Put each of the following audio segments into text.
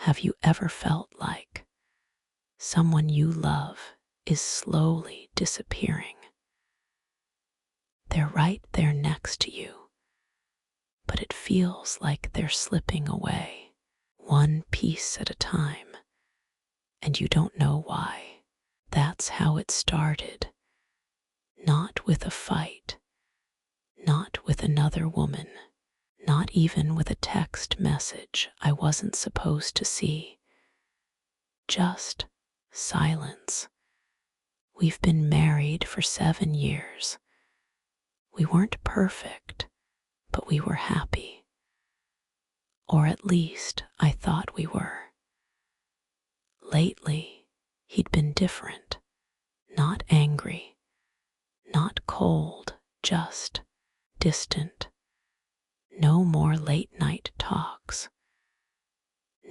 Have you ever felt like someone you love is slowly disappearing? They're right there next to you, but it feels like they're slipping away, one piece at a time, and you don't know why. That's how it started. Not with a fight, not with another woman, not even with a text message I wasn't supposed to see. Just silence. We've been married for 7 years. We weren't perfect, but we were happy. Or at least I thought we were. Lately, he'd been different. Not angry, not cold, just distant. No more late night talks.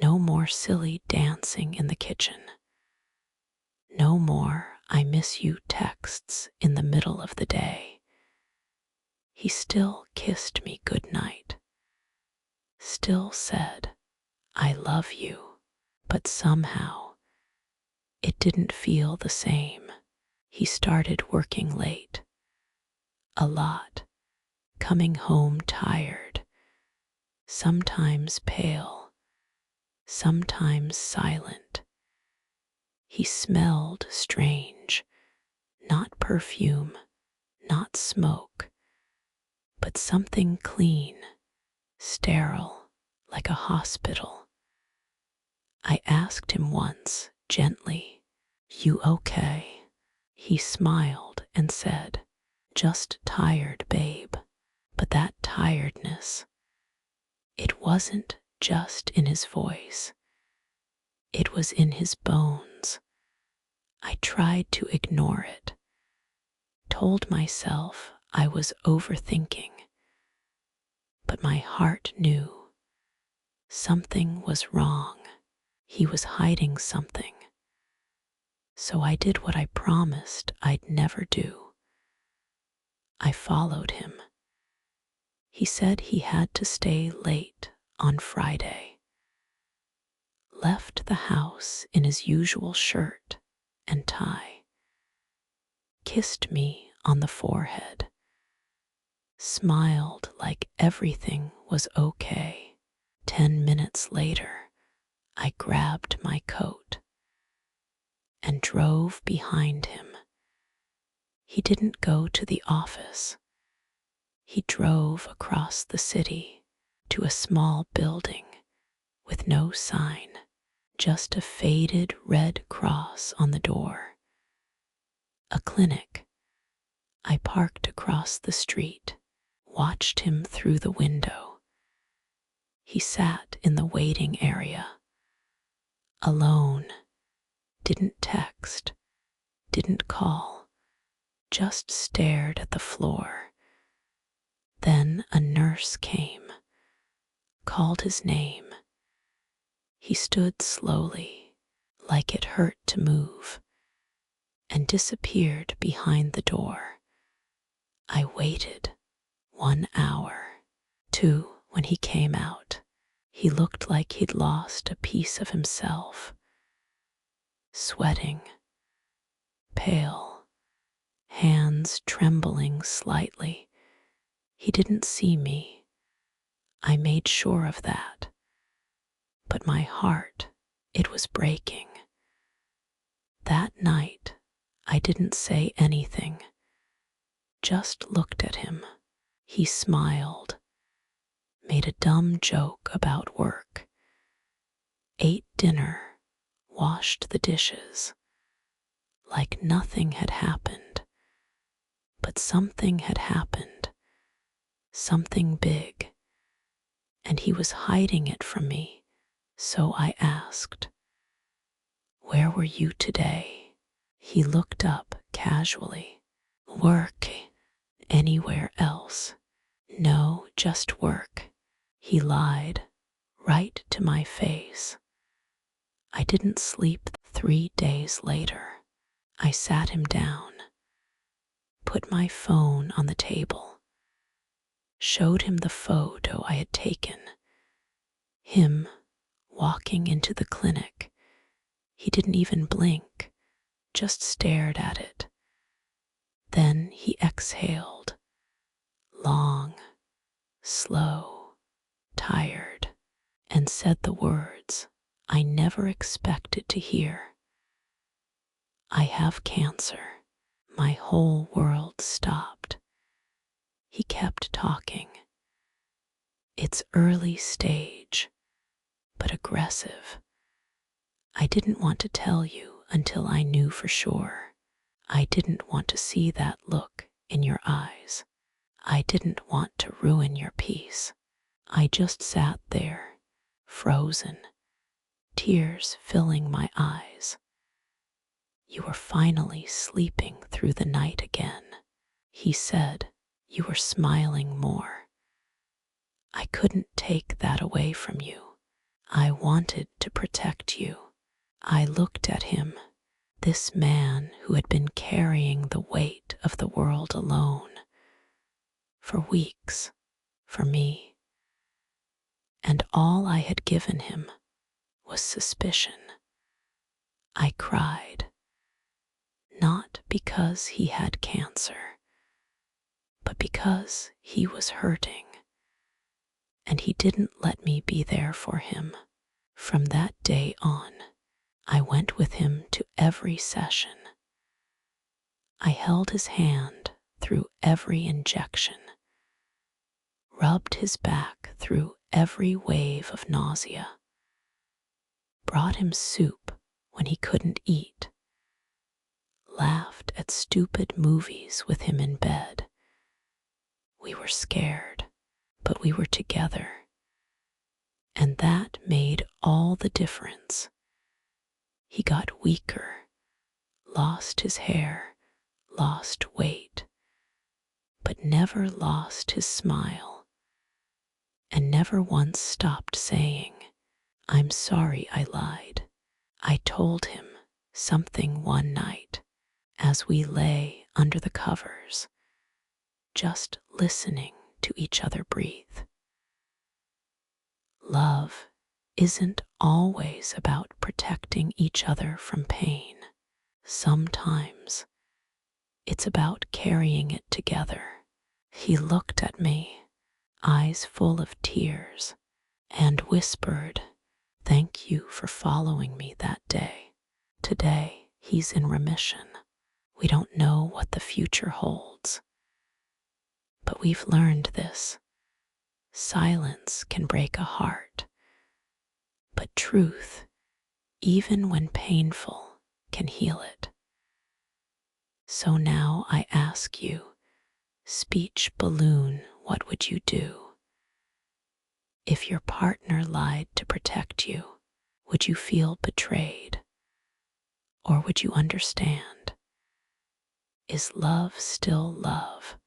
No more silly dancing in the kitchen. No more "I miss you" texts in the middle of the day. He still kissed me goodnight. Still said, "I love you," but somehow it didn't feel the same. He started working late. A lot. Coming home tired. Sometimes pale. Sometimes silent. He smelled strange. Not perfume, not smoke, but something clean, sterile, like a hospital. I asked him once, gently, "You okay?" He smiled and said, "Just tired, babe." But that tiredness, it wasn't just in his voice. It was in his bones. I tried to ignore it. Told myself I was overthinking. But my heart knew something was wrong. He was hiding something. So I did what I promised I'd never do. I followed him. He said he had to stay late on Friday. Left the house in his usual shirt and tie. Kissed me on the forehead. Smiled like everything was okay. 10 minutes later, I grabbed my coat and drove behind him. He didn't go to the office. He drove across the city to a small building with no sign, just a faded red cross on the door. A clinic. I parked across the street, watched him through the window. He sat in the waiting area, alone, didn't text, didn't call, just stared at the floor. Then a nurse came, called his name. He stood slowly, like it hurt to move, and disappeared behind the door. I waited 1 hour, 2 when he came out. He looked like he'd lost a piece of himself. Sweating, pale, hands trembling slightly. He didn't see me. I made sure of that. But my heart, it was breaking. That night, I didn't say anything. Just looked at him. He smiled, made a dumb joke about work, ate dinner, washed the dishes, like nothing had happened. But something had happened, something big, and he was hiding it from me, so I asked, "Where were you today?" He looked up casually. "Work. Anywhere else?" "No, just work." He lied, right to my face. I didn't sleep 3 days later. I sat him down, put my phone on the table, showed him the photo I had taken. Him Walking into the clinic, he didn't even blink, just stared at it. Then he exhaled, long, slow, tired, and said the words I never expected to hear. "I have cancer." My whole world stopped. He kept talking. "It's early stage, but aggressive. I didn't want to tell you until I knew for sure. I didn't want to see that look in your eyes. I didn't want to ruin your peace." I just sat there, frozen, tears filling my eyes. "You were finally sleeping through the night again," he said. "You were smiling more. I couldn't take that away from you. I wanted to protect you." I looked at him, this man who had been carrying the weight of the world alone for weeks, for me. And all I had given him was suspicion. I cried, not because he had cancer, but because he was hurting, and he didn't let me be there for him. From that day on, I went with him to every session. I held his hand through every injection, rubbed his back through every wave of nausea, brought him soup when he couldn't eat, laughed at stupid movies with him in bed. We were scared, but we were together, and that made all the difference. He got weaker, lost his hair, lost weight, but never lost his smile, and never once stopped saying, "I'm sorry I lied." I told him something one night as we lay under the covers, just listening to each other breathe. Love isn't always about protecting each other from pain. Sometimes it's about carrying it together. He looked at me, eyes full of tears, and whispered, "Thank you for following me that day." Today, he's in remission. We don't know what the future holds, but we've learned this. Silence can break a heart, but truth, even when painful, can heal it. So now I ask you, speech balloon, what would you do? If your partner lied to protect you, would you feel betrayed? Or would you understand? Is love still love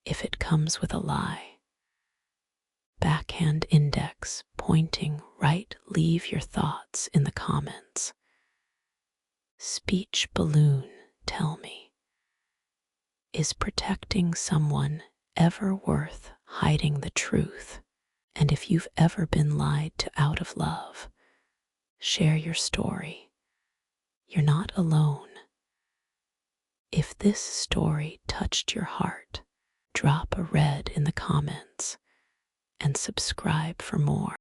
if it comes with a lie? Backhand index pointing right, leave your thoughts in the comments. Speech balloon, tell me, is protecting someone ever worth hiding the truth? And if you've ever been lied to out of love, share your story. You're not alone. If this story touched your heart, drop a red in the comments and subscribe for more.